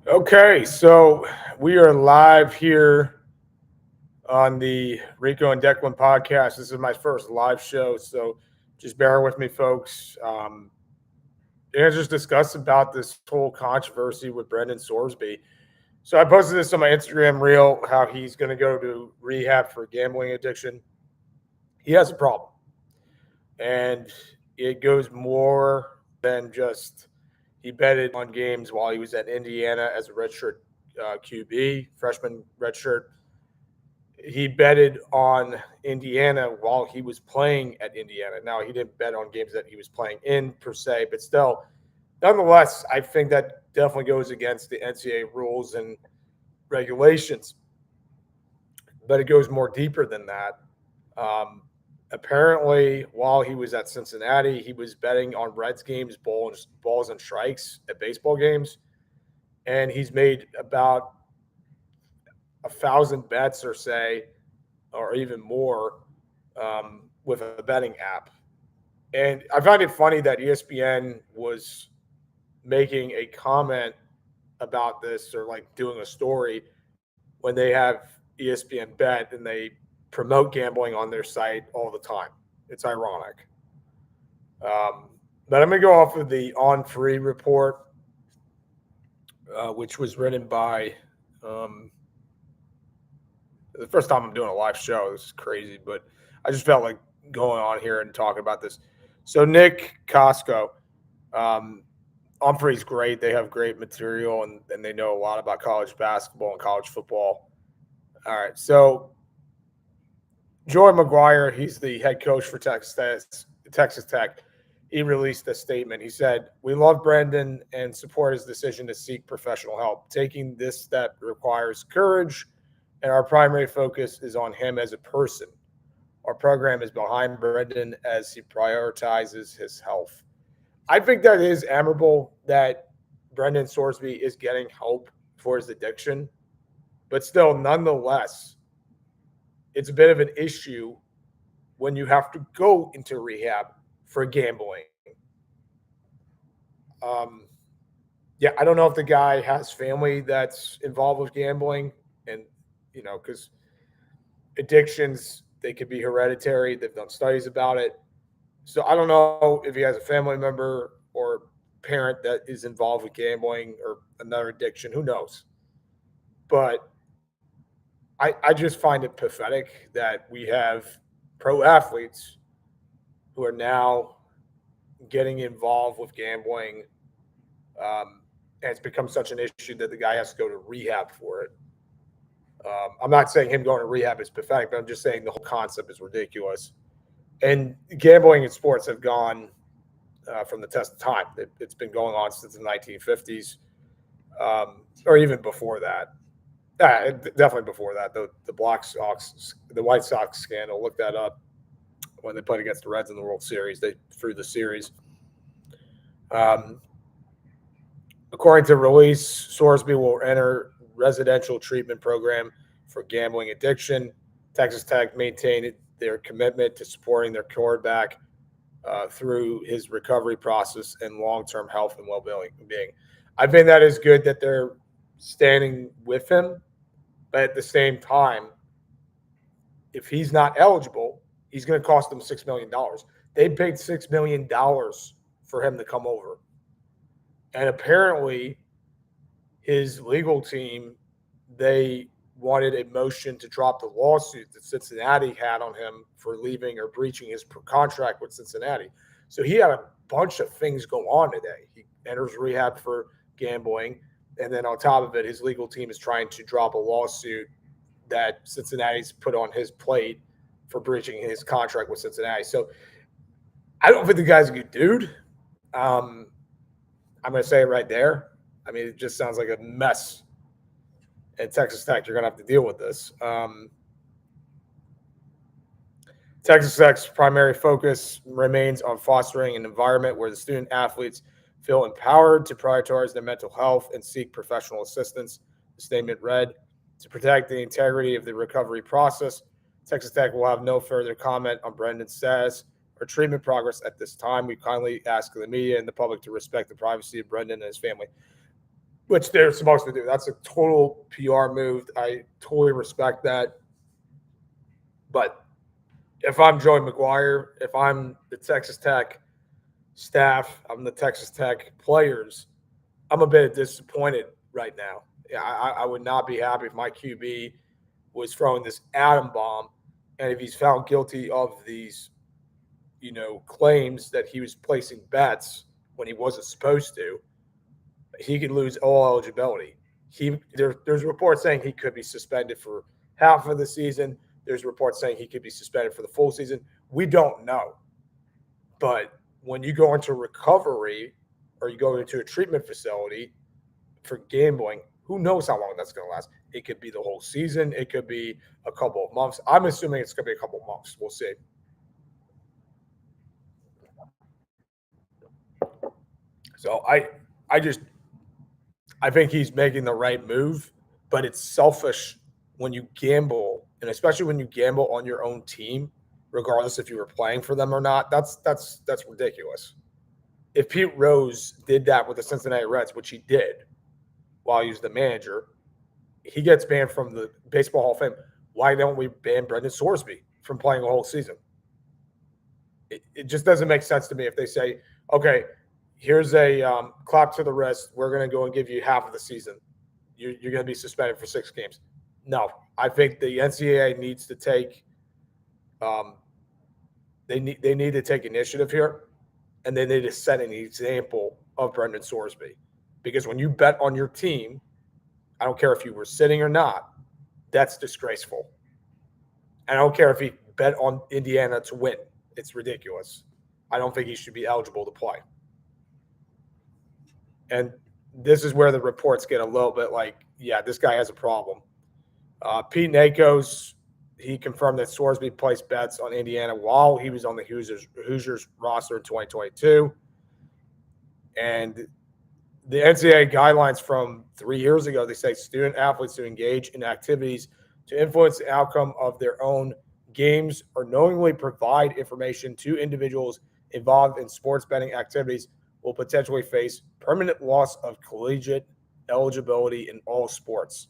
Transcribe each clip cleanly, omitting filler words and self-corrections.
Okay, so we are live here on the Rico and Declan podcast. This is my first live show, so just bear with me, folks. We're gonna just discuss about this whole controversy with Brendan Sorsby. So I posted this on my Instagram reel how he's going to go to rehab for gambling addiction. He has a problem, and it goes more than just he betted on games while he was at Indiana as a redshirt QB, freshman redshirt. He betted on Indiana while he was playing at Indiana. Now, he didn't bet on games that he was playing in per se, but still, nonetheless, I think that definitely goes against the NCAA rules and regulations. But it goes more deeper than that. Um, Apparently, while he was at Cincinnati, he was betting on Reds games, balls and strikes at baseball games, and he's made about 1,000 bets, or say, or even more, with a betting app. And I find it funny that ESPN was making a comment about this, or like doing a story when they have ESPN Bet and they promote gambling on their site all the time. It's ironic. Um, but I'm going to go off of the On Free report, which was written by the first time I'm doing a live show. This is crazy, but I just felt like going on here and talking about this. So Nick Costco, um, Humphrey's great. They have great material, and they know a lot about college basketball and college football. All right, so Joy McGuire, he's the head coach for Texas Tech. He released a statement. He said, "We love Brendan and support his decision to seek professional help. Taking this step requires courage, and our primary focus is on him as a person. Our program is behind Brendan as he prioritizes his health." I think that is admirable that Brendan Sorsby is getting help for his addiction, but still, nonetheless, it's a bit of an issue when you have to go into rehab for gambling. Um, yeah, I don't know if the guy has family that's involved with gambling, and because addictions, they could be hereditary. They've done studies about it. So I don't know if he has a family member or parent that is involved with gambling or another addiction. Who knows? But I just find it pathetic that we have pro athletes who are now getting involved with gambling. And it's become such an issue that the guy has to go to rehab for it. I'm not saying him going to rehab is pathetic, but I'm just saying the whole concept is ridiculous. And gambling in sports have gone from the test of time. It's been going on since the 1950s, or even before that. Definitely before that. The White Sox scandal. Look that up. When they played against the Reds in the World Series, they threw the series. Um, According to release, Sorsby will enter residential treatment program for gambling addiction. Texas Tech maintained their commitment to supporting their quarterback through his recovery process and long-term health and well-being. I think that is good that they're standing with him, but at the same time, if he's not eligible, he's going to cost them $6 million. They paid $6 million for him to come over, and apparently, his legal team, they wanted a motion to drop the lawsuit that Cincinnati had on him for leaving or breaching his contract with Cincinnati. So he had a bunch of things go on today. He enters rehab for gambling, and then on top of it, his legal team is trying to drop a lawsuit that Cincinnati's put on his plate for breaching his contract with Cincinnati. So I don't think the guy's a good dude. Um, I'm going to say it right there. I mean, it just sounds like a mess. At Texas Tech, you're going to have to deal with this. Texas Tech's primary focus remains on fostering an environment where the student athletes feel empowered to prioritize their mental health and seek professional assistance. The statement read, "To protect the integrity of the recovery process, Texas Tech will have no further comment on Brendan's status or treatment progress at this time. We kindly ask the media and the public to respect the privacy of Brendan and his family." which they're supposed to do. That's a total PR move. I totally respect that. But if I'm Joey McGuire, if I'm the Texas Tech staff, I'm the Texas Tech players, I'm a bit disappointed right now. Yeah, I would not be happy if my QB was throwing this atom bomb, and if he's found guilty of these, claims that he was placing bets when he wasn't supposed to, he could lose all eligibility. There's reports saying he could be suspended for half of the season. There's reports saying he could be suspended for the full season. We don't know. But when you go into recovery or you go into a treatment facility for gambling, who knows how long that's going to last? It could be the whole season. It could be a couple of months. I'm assuming it's going to be a couple of months. We'll see. So I think he's making the right move, but it's selfish when you gamble, and especially when you gamble on your own team, regardless if you were playing for them or not. That's ridiculous. If Pete Rose did that with the Cincinnati Reds, which he did while he was the manager, he gets banned from the Baseball Hall of Fame. Why don't we ban Brendan Sorsby from playing a whole season? It just doesn't make sense to me if they say, okay, here's a clap to the wrist. We're going to go and give you half of the season. You're going to be suspended for 6 games. No, I think the NCAA needs to take they need to take initiative here, and they need to set an example of Brendan Sorsby, because when you bet on your team, I don't care if you were sitting or not, that's disgraceful. And I don't care if he bet on Indiana to win. It's ridiculous. I don't think he should be eligible to play. And this is where the reports get a little bit like, yeah, this guy has a problem. Pete Nakos, he confirmed that Sorsby placed bets on Indiana while he was on the Hoosiers roster in 2022. And the NCAA guidelines from 3 years ago, they say student athletes to engage in activities to influence the outcome of their own games or knowingly provide information to individuals involved in sports betting activities will potentially face permanent loss of collegiate eligibility in all sports.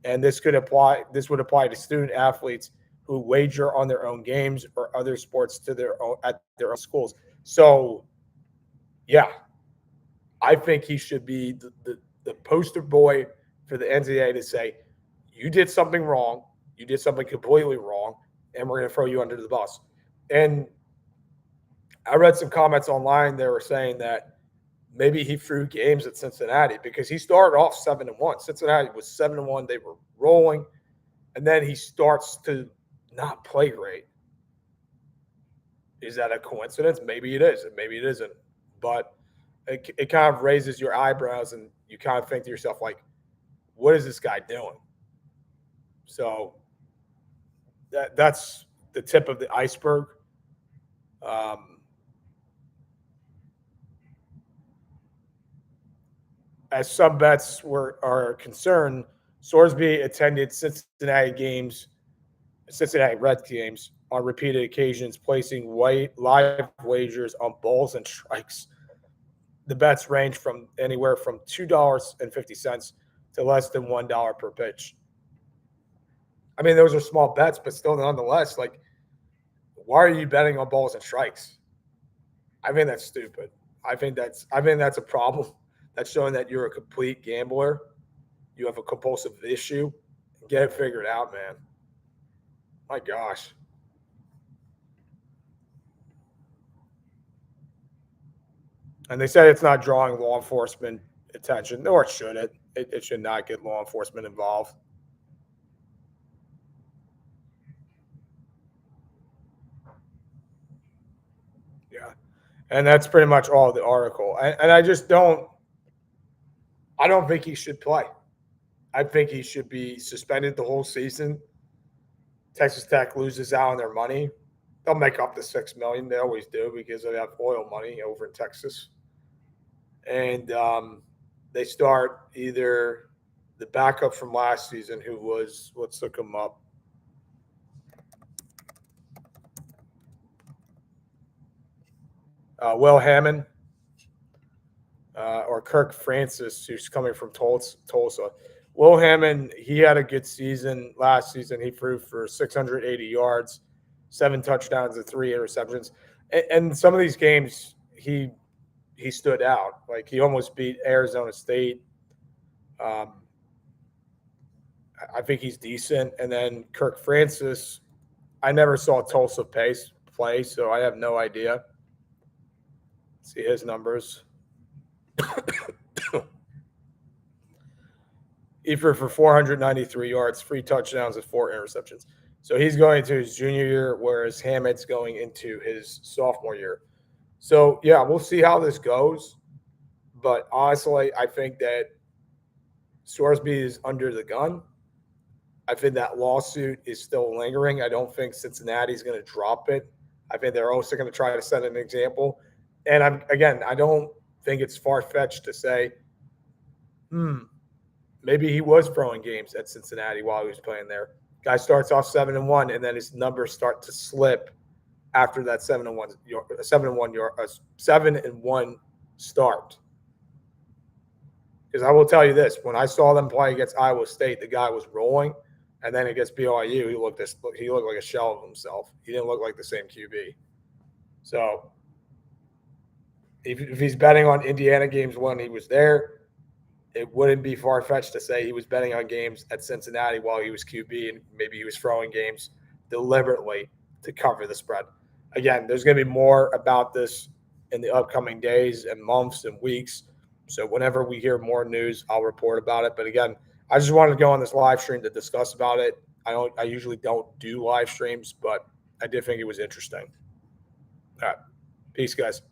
And this would apply to student athletes who wager on their own games or other sports at their own schools. So, yeah, I think he should be the poster boy for the NCAA to say, you did something wrong, you did something completely wrong, and we're going to throw you under the bus. And I read some comments online. They were saying that maybe he threw games at Cincinnati because he started off 7-1. Cincinnati was 7-1. They were rolling, and then he starts to not play great. Is that a coincidence? Maybe it is, and maybe it isn't. But it kind of raises your eyebrows, and you kind of think to yourself, like, what is this guy doing? So that's the tip of the iceberg. As some bets are concerned, Sorsby attended Cincinnati Reds games on repeated occasions, placing live wagers on balls and strikes. The bets range from anywhere from $2.50 to less than $1 per pitch. I mean, those are small bets, but still, nonetheless, like, why are you betting on balls and strikes? I think that's stupid. I think that's a problem. That's showing that you're a complete gambler. You have a compulsive issue. Get it figured out, man. My gosh. And they said it's not drawing law enforcement attention, nor should it. It should not get law enforcement involved. Yeah. And that's pretty much all of the article. And I don't think he should play. I think he should be suspended the whole season. Texas Tech loses out on their money. They'll make up the $6 million. They always do because they have oil money over in Texas. And they start either the backup from last season, who was, let's look him up. Will Hammond. or Kirk Francis, who's coming from Tulsa. Will Hammond, he had a good season last season. He threw for 680 yards, 7 touchdowns, and 3 interceptions. And some of these games, he stood out. Like he almost beat Arizona State. Um, I think he's decent. And then Kirk Francis, I never saw Tulsa Pace play, so I have no idea. Let's see his numbers. He threw for 493 yards, 3 touchdowns, and 4 interceptions. So he's going to his junior year, whereas Hammond's going into his sophomore year. So yeah, we'll see how this goes. But honestly, I think that Sorsby is under the gun. I think that lawsuit is still lingering. I don't think Cincinnati's going to drop it. I think they're also going to try to set an example. And I don't think it's far fetched to say, maybe he was throwing games at Cincinnati while he was playing there. Guy starts off 7-1, and then his numbers start to slip after that 7-1 start. Because I will tell you this: when I saw them play against Iowa State, the guy was rolling, and then against BYU, he looked like a shell of himself. He didn't look like the same QB. So if he's betting on Indiana games when he was there, it wouldn't be far-fetched to say he was betting on games at Cincinnati while he was QB, and maybe he was throwing games deliberately to cover the spread. Again, there's going to be more about this in the upcoming days and months and weeks. So whenever we hear more news, I'll report about it. But again, I just wanted to go on this live stream to discuss about it. I usually don't do live streams, but I did think it was interesting. All right. Peace, guys.